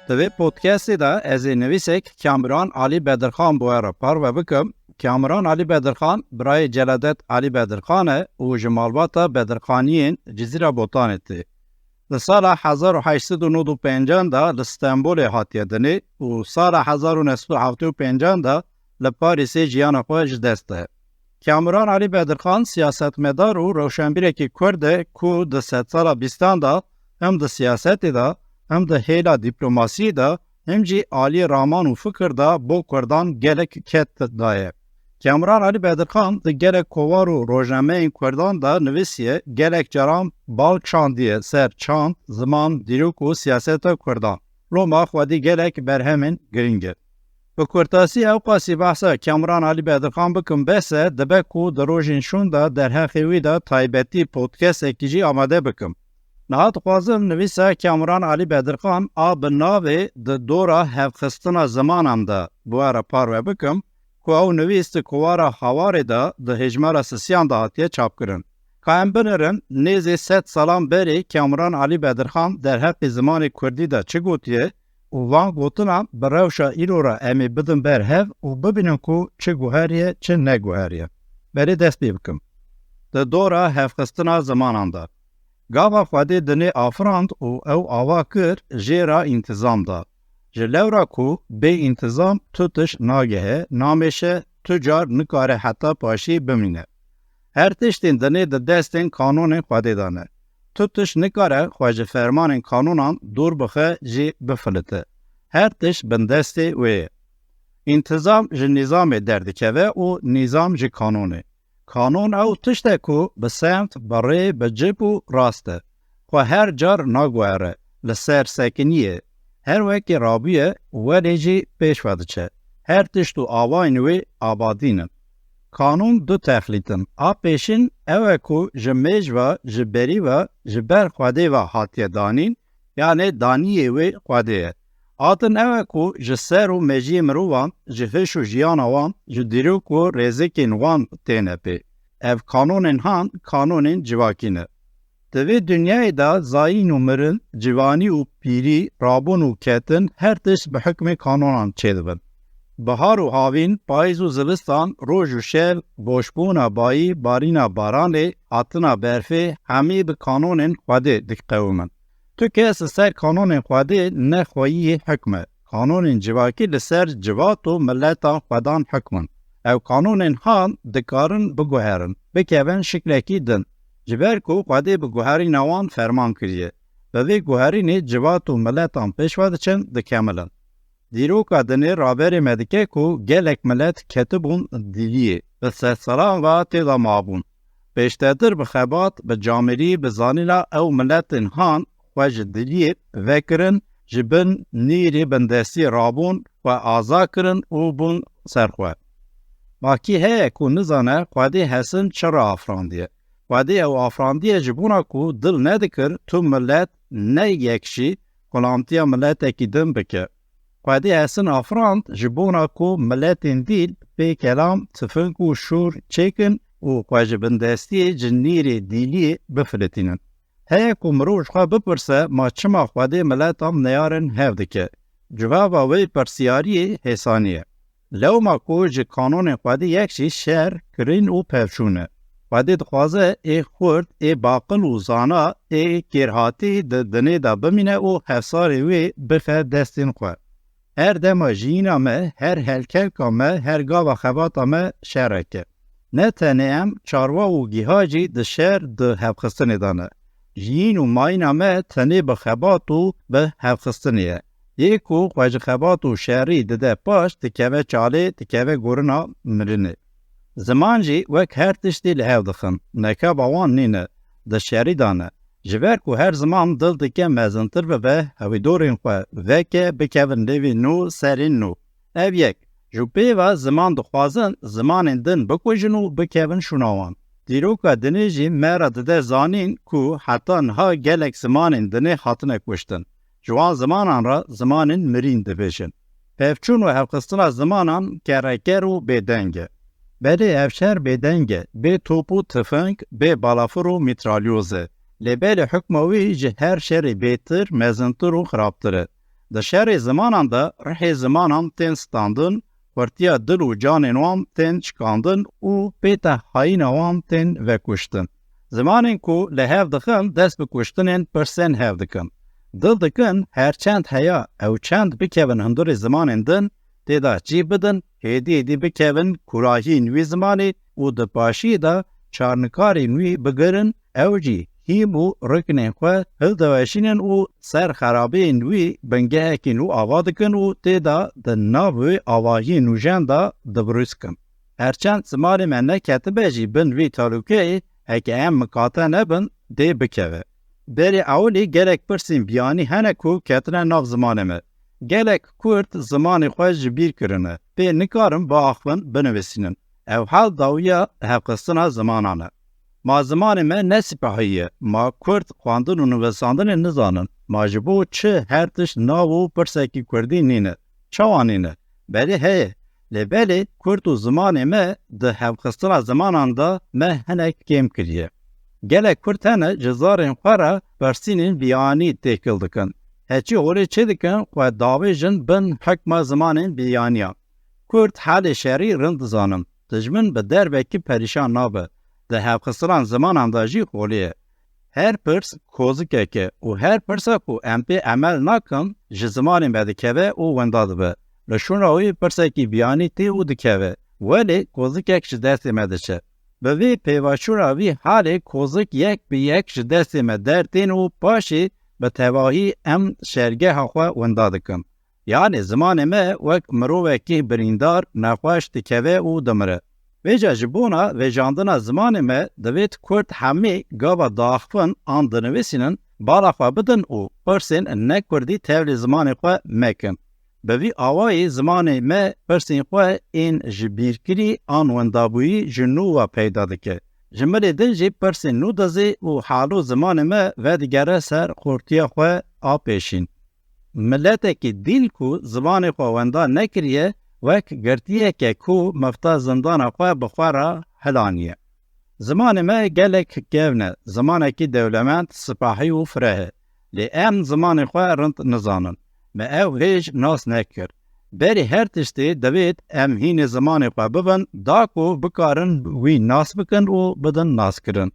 Di podcastê de ez ê nivîsek Kamran Alî Bedirxan bûye re parve bikim. Kamran Alî Bedirxan birayê Celadet Alî Bedirxan e û ji malbata Bedirxaniyên Cizîra Botanê tê. Li sala 1895 da li Stenbolê hatiye dinê û sala 1975 da li Parîsê jiyana xwe ji dest dihe. Kamran Alî Bedirxan siyasetmedar û rewşenbîrekî Kurd e ku di sedsala bîstan da hem di siyasetê da hem de hêla dîplomasiyê da hem jî aliyê raman û fikir da bo Kurdan gelek ket daye. Kamran Alî Bedirxan di gelek kovar û rojnameyên Kurdan da nivîsiye gelek caran bal çandiye ser çand, ziman, dîrok û siyaseta Kurdan. Roma xwedî gelek berhemên giring e. Bi kurtasî ew qasî behsa Kamran Alî Bedirxan bikim bese dibe ku di rojên şûn da derhexê wî da taybetî podcastekî jî amade bikim. Nihat dixwazim nivîsa Kamran Alî Bedirxan a bi navê di dora hevxistina zimanan de bûye re parve bikim ku ew nivîs di kovara Hawarê da di hejmara sisiyan da hatiye çapkirin. Ka em binirin nêzê sed salan berê Kamran Alî Bedirxan derheqê zimanê Kurdî de çi gotiye û van gotinan bi rewşa îro re em ê bidin ber hev û bibînin ku çi guheriye çi neguheriye. Berê dest pê bikim. Di dora hevxistina zimanan de gava xwedê dinê afirand û ew ava kir jêra întizam da. Ji lewra ku bê întizam tu tiş nagehe, nameşe tu car nikare heta paşî bimîne. Her tiştên dinê di destên kanûnên xwedê de ne. Tu tiş nikare xwe ji fermanên kanûnan dûr bixe jî bifilite. Her tiş bin destê wê ye. İntizam ji nîzamê derdikeve û nîzam ji kanûnê. Kanûn ew tişte ku bi semt, bi rê, bi cib û rast e. Xwe her car naguhere, li ser sekiniyê. Her wekî rabûye welê jî pêş ve diçe. Her tişt û avayên wê abadînin. Kanûn du texlîtin. A pêşîn ew e ku ji mêj ve ji berî ve ji ber xwedê ve hatiye danîn, yanê daniyê wê xwedê ye. Atin ew e ku ji ser û mejiyê mirovan, ji hiş û jiyana wan, ji dîrok û rêzekên wan têne pê. Ev kanûnên han, kanûnên civakî ne. Di vê dunyayê da zayîn û mirin, civanî û pîrî, rabûn û ketin her tişt bi hikmê kanûnan çêdibin. Bihar û havîn, payîz û zivistan, roj û şev, boşbûna bayî, barîna baranê, hatina berfê, hemî bi kanûnên xwedê dikqewimin. Tu kes li ser kanûnên xwedê nexweyiyê hikm e. Kanûnên civakî li ser civat û milletan xwedan hikmin. Ew kanûnên han dikarin biguherin, bikevin şiklekî din. Ji ber ku xwedê bi guherîna wan ferman kiriye. Bi vê guherînê civat û milletan pêşve diçin dikemilin. Dîroka dinê raberê me dike ku gelek millet ketibûn dîliyê, bi sedsalan ve têda mabûn. Pêştetir bi xebat, bi camerî, bi zanîna ew milletên han xwe ji diliyê vekirin, ji bin nîrê bindestiyê rabûn xwe aza kirin û bûn serxwe. Makî heye ku nizane xwedê hesin çira afrandiye. Xwedê ew afrandiye ji bûna ku dil nedikir tu millet ne yekşî xulamtiya milletekî din bike. Xwedê hesin afrand ji bûna ku milletên dîl pê kelam, tifing û şûr çêkin û xwe ji bindestiyê ji nîrê dîliyê bifilitînin. Heye ku mirov xwe bipirse ma çima xwedê milletan neyarin hev dike. Civava wê pirsiyariyê hêsanî ye. Lewma ku ji kanûnên xwedê yek jî şer, kirîn û pevçûn e. Xwedê dixwaze ê xurt, ê baqil û zana, ê kêrhatî di dinê de bimîne û hevsarê wê bife destên xwe. Her dema jiyîna me, her helkelka me, her gava xebata me şerek e. Ne tenê em, çarwa û gîha jî di şer di hevxistinê de ne. Jiyîn û mayîna me tenê bi xebat û bi hevxistinê ye. Yê ku xwe ji xebat û şerî dide paş, dikeve çalê, dikeve gorina mirinê. Ziman jî wek her tiştî li hev dixin. Nekeba wan nîne, di şerî de ne. Ji ber ku her ziman dil dike mezintir bibe, hewîdorên xwe veke bikevin lêvê nû serên nû. Ev yek. Ji pê ve ziman dixwazin zimanên din bikujin û bikevin şûna wan. Dîroka dinê jî me re dide zanîn ku heta niha gelek zimanên dinê hatine kuştin. Ji wan zamanan re zimanên mirîn dibêjin. Pevçûn û hevxistina zimanan kereker û bêdeng e. Berê ev şer bêdeng e, bê top û tifing, bê balafir û mîtralyoz e. Lê berê hikma wî ji her şerê bêtir, mezintir û xirabtir e. Di şerê zemanan de rihê zemanan tên standin, xurtiya dil û canên wan tên çikandin û pêta hayîna wan tên vekuştin. Zimanên ku li hev dixin dest bi kuştinên pirsên hev dikin. Dil dikin herçend heya ew çend bikevin hindurê zimanên din, têda cî bidin, hêdî bikevin kurahîn wî zimanê û di paşî de çarnikarên wî bigirin, ew jî hîm û riknên xwe hildeweşînin û ser xerabeyên wî bingehekîn û ava dikin û têda di nav wê avahiyên nûjen da dibrûskin. Herçend zimanê me neketibe jî bin vî talûkeyê heke em mikate nebin dê bikeve. Berê ewlê gelek pirsên biyanî hene ku ketine nav zimanê me. Gelek Kurd zimanê xwe ji bîr kirine. Pê nikarin biaxivin binivîsînin. Ev hal dawiya hevxistina zimanan e. Ma zimanê me ne sipahî ye. Ma Kurd xwandin û nivîsandinê nizanin. Ma ji bo çi her tişt nav û pirsekî Kurdî nîne. Çawa nîne? Berê heye. Lêbelê Kurd û zimanê me di hevxistina zimanan da me hinek kêm kiriye. Gelek Kurd hene ji zarên xwe re pirsînên biyanî têkil dikin. Heçî horê çê dikin xwe davêjin bin hikma zimanên biyaniyan. Kurd halê şerî rind dizanin. Dijmin bi dervekî perîşan nabe. Di hevxistinan zimanan da jî holê ye. Her pirs kozikek e û her pirsa ku em pê emel nakin ji zimanê me dikeve û wenda dibe. Li şûna wî pirsekî biyanî tê û dikeve. Welê kozikek ji destê me diçe. Bi vê pêvaçûra wî halê kozik yek bi yek ji destê me dertên û paşê bi tevahî em şergeha xwe wenda dikin. Yani zimanê me wek mirovekî birîndar nexweş dikeve û dimire. Vêca ji bona vêjandina zimanê me divêt Kurd hemê gava daxivin an dinivîsînin, bala xwe bidin û pirsên nekurdî tevlî zimanê xwe mekin. Bi vî awayî zimanê me pirsên xwe ên ji bîrkirî an wendabûyî ji nû ve peyda dike. Ji milê din jî pirsên nû dizê û halû zimanê me vedigere ser xurtiya xwe a pêşîn. Milletekî dîl ku zimanê xwe wenda nekiriye, wek girtiyeke ku mefta zindana xwe bi xwe re hilaniye. Zimanê me gelek gev ne, zimanekî dewlemend, sipahî û fireh e. Lê em zimanê xwe rind nizanin. Me ew hêj nas nekir. Berê her tiştê divêt em hînê zimanê xwe bibin, da ku bikarin wî nas bikin û bidin naskirin.